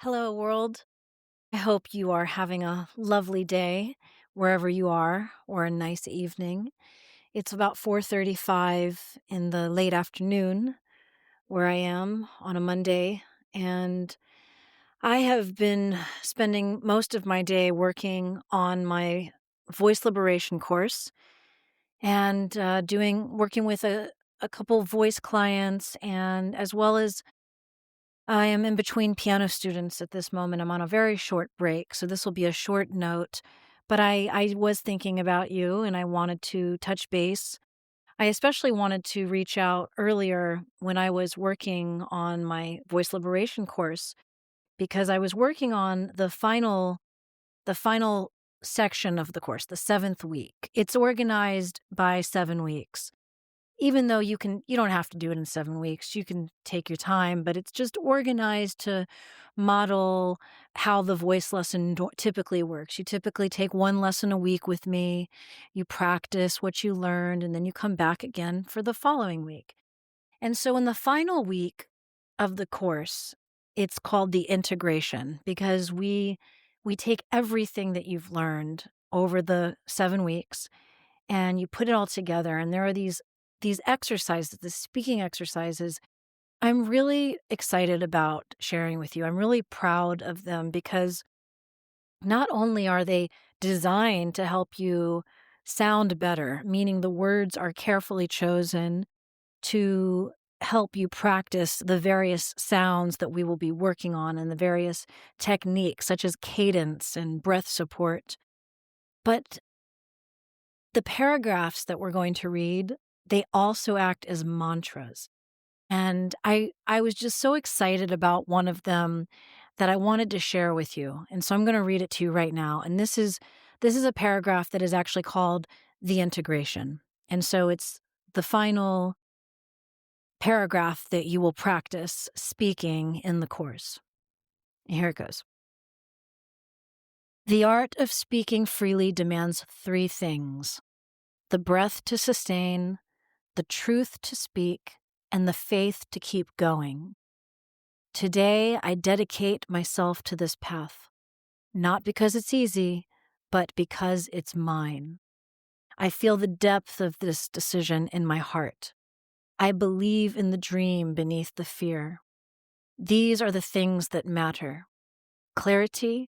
Hello, world. I hope you are having a lovely day wherever you are, or a nice evening. It's about 4:35 in the late afternoon where I am on a Monday, and I have been spending most of my day working on my voice liberation course and doing working with a couple voice clients, and as well as I am in between piano students at this moment. I'm on a very short break, so this will be a short note. But I was thinking about you and I wanted to touch base. I especially wanted to reach out earlier when I was working on my voice liberation course because I was working on the final section of the course, the 7th week. It's organized by 7 weeks. Even though you don't have to do it in 7 weeks, you can take your time, but it's just organized to model how the voice lesson typically works. You typically take 1 lesson a week with me, you practice what you learned, and then you come back again for the following week. And so in the final week of the course, it's called the integration because we take everything that you've learned over the 7 weeks and you put it all together, and there are these exercises, the speaking exercises. I'm really excited about sharing with you. I'm really proud of them because not only are they designed to help you sound better, meaning the words are carefully chosen to help you practice the various sounds that we will be working on and the various techniques such as cadence and breath support, but the paragraphs that we're going to read, they also act as mantras. And I was just so excited about one of them that I wanted to share with you. And so I'm going to read it to you right now. And this is a paragraph that is actually called the integration. And so it's the final paragraph that you will practice speaking in the course. Here it goes. The art of speaking freely demands 3 things: the breath to sustain, the truth to speak, and the faith to keep going. Today, I dedicate myself to this path, not because it's easy, but because it's mine. I feel the depth of this decision in my heart. I believe in the dream beneath the fear. These are the things that matter: clarity,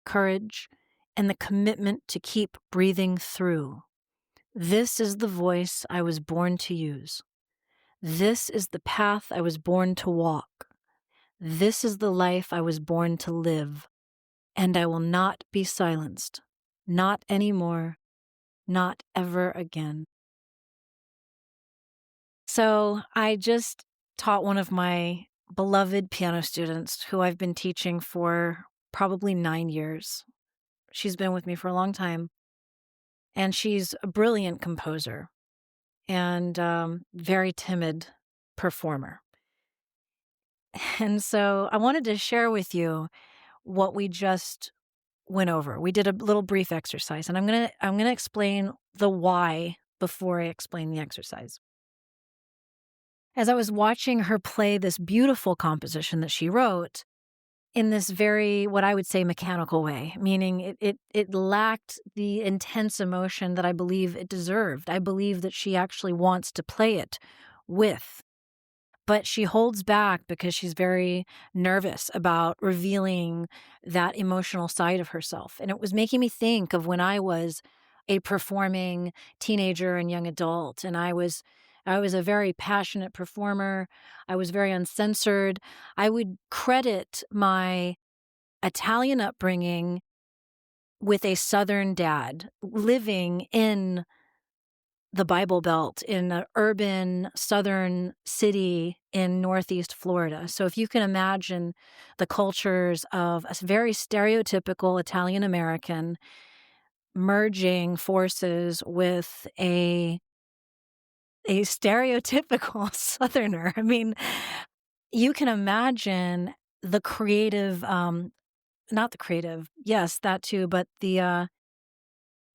courage, and the commitment to keep breathing through. This is the voice I was born to use. This is the path I was born to walk. This is the life I was born to live, and I will not be silenced. Not anymore. Not ever again. So I just taught one of my beloved piano students who I've been teaching for probably 9 years. She's been with me for a long time, and she's a brilliant composer and very timid performer. And so I wanted to share with you what we just went over. We did a little brief exercise, and I'm gonna explain the why before I explain the exercise. As I was watching her play this beautiful composition that she wrote in this very, what I would say, mechanical way, meaning it lacked the intense emotion that I believe it deserved. I believe that she actually wants to play it with, but she holds back because she's very nervous about revealing that emotional side of herself. And it was making me think of when I was a performing teenager and young adult, and I was a very passionate performer. I was very uncensored. I would credit my Italian upbringing with a Southern dad living in the Bible Belt in an urban Southern city in Northeast Florida. So if you can imagine the cultures of a very stereotypical Italian American merging forces with a stereotypical Southerner. I mean, you can imagine the creative, not the creative, yes, that too, but the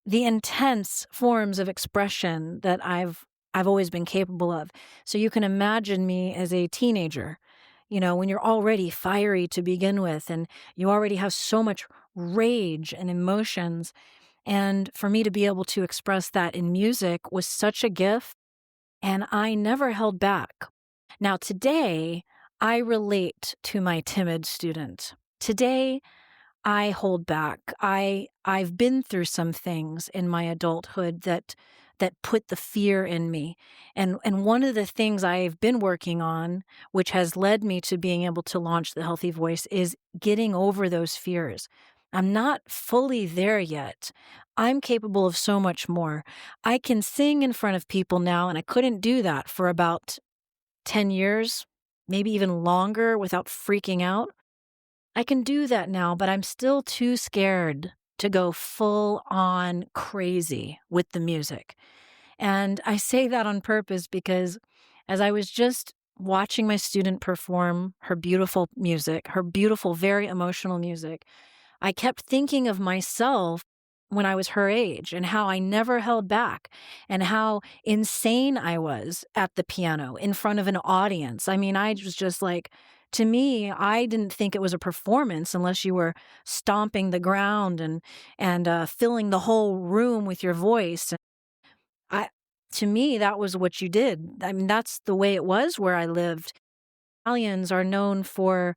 intense forms of expression that I've always been capable of. So you can imagine me as a teenager, when you're already fiery to begin with and you already have so much rage and emotions. And for me to be able to express that in music was such a gift, and I never held back. Now, today, I relate to my timid student. Today, I hold back. I've been through some things in my adulthood that put the fear in me. And one of the things I've been working on, which has led me to being able to launch the Healthy Voice, is getting over those fears. I'm not fully there yet. I'm capable of so much more. I can sing in front of people now, and I couldn't do that for about 10 years, maybe even longer without freaking out. I can do that now, but I'm still too scared to go full on crazy with the music. And I say that on purpose because as I was just watching my student perform her beautiful music, her beautiful, very emotional music, I kept thinking of myself when I was her age and how I never held back and how insane I was at the piano in front of an audience. I mean, I was just like, to me, I didn't think it was a performance unless you were stomping the ground and filling the whole room with your voice. I, to me, that was what you did. I mean, that's the way it was where I lived. Italians are known for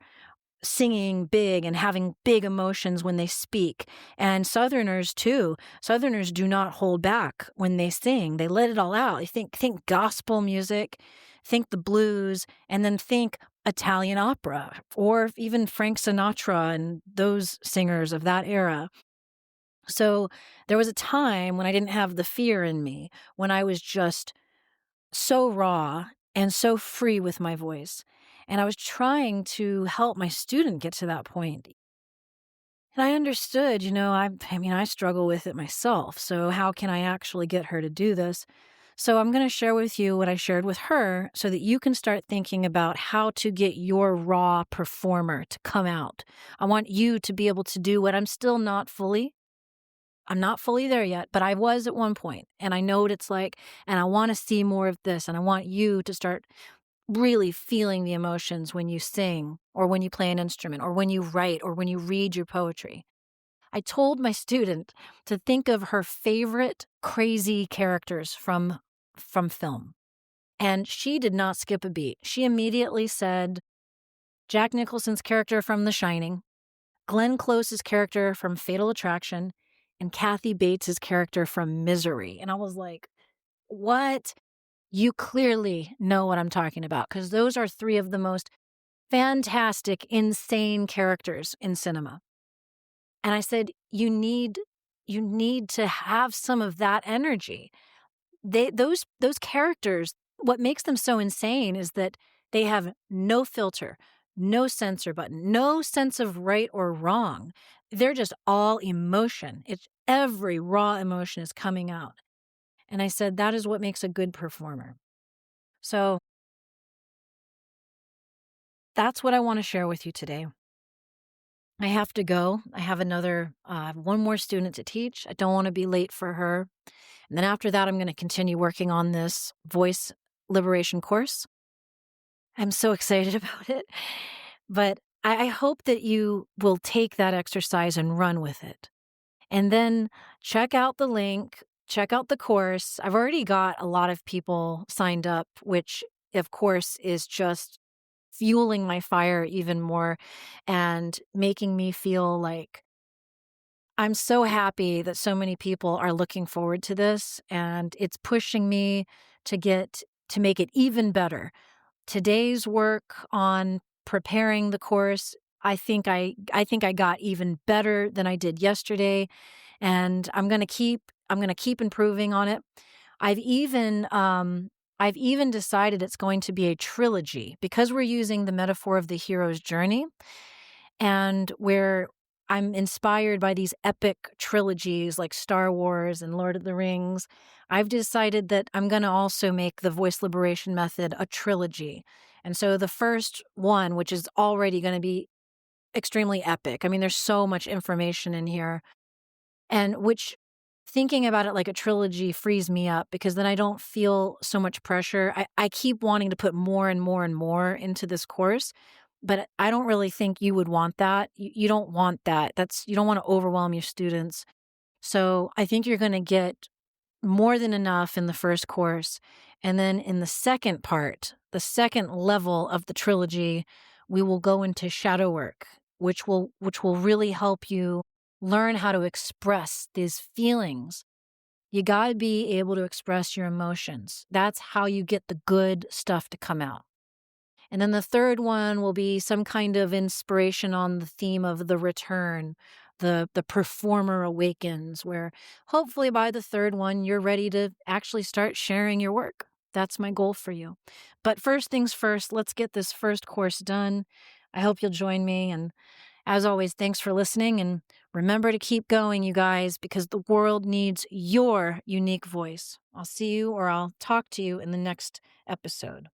singing big and having big emotions when they speak. And Southerners too. Southerners do not hold back when they sing. They let it all out. They think gospel music, think the blues, and then think Italian opera or even Frank Sinatra and those singers of that era. So there was a time when I didn't have the fear in me, when I was just so raw and so free with my voice. And I was trying to help my student get to that point. And I understood, I mean, I struggle with it myself. So how can I actually get her to do this? So I'm going to share with you what I shared with her so that you can start thinking about how to get your raw performer to come out. I want you to be able to do what I'm not fully there yet, but I was at one point, and I know what it's like, and I want to see more of this, and I want you to start really feeling the emotions when you sing or when you play an instrument or when you write or when you read your poetry. I told my student to think of her favorite crazy characters from film, and she did not skip a beat. She immediately said Jack Nicholson's character from The Shining, Glenn Close's character from Fatal Attraction, and Kathy Bates's character from Misery. And I was like, what? You clearly know what I'm talking about because those are three of the most fantastic, insane characters in cinema. And I said, you need to have some of that energy. Those characters, what makes them so insane is that they have no filter, no censor button, no sense of right or wrong. They're just all emotion. It's every raw emotion is coming out. And I said, that is what makes a good performer. So that's what I want to share with you today. I have to go. I have one more student to teach. I don't want to be late for her. And then after that, I'm going to continue working on this voice liberation course. I'm so excited about it. But I hope that you will take that exercise and run with it. And then check out the link, check out the course. I've already got a lot of people signed up, which of course is just fueling my fire even more and making me feel like I'm so happy that so many people are looking forward to this, and it's pushing me to make it even better. Today's work on preparing the course, I think I got even better than I did yesterday, and I'm going to keep improving on it. I've even I've even decided it's going to be a trilogy because we're using the metaphor of the hero's journey and where I'm inspired by these epic trilogies like Star Wars and Lord of the Rings. I've decided that I'm going to also make the voice liberation method a trilogy. And so the first one, which is already going to be extremely epic. I mean, there's so much information in here, and which thinking about it like a trilogy frees me up because then I don't feel so much pressure. I keep wanting to put more and more and more into this course. But I don't really think you would want that. You don't want that. You don't want to overwhelm your students. So I think you're going to get more than enough in the first course. And then in the second part, the second level of the trilogy, we will go into shadow work, which will really help you learn how to express these feelings. You got to be able to express your emotions. That's how you get the good stuff to come out. And then the third one will be some kind of inspiration on the theme of the return, the performer awakens, where hopefully by the third one, you're ready to actually start sharing your work. That's my goal for you. But first things first, let's get this first course done. I hope you'll join me. And as always, thanks for listening. And remember to keep going, you guys, because the world needs your unique voice. I'll see you or I'll talk to you in the next episode.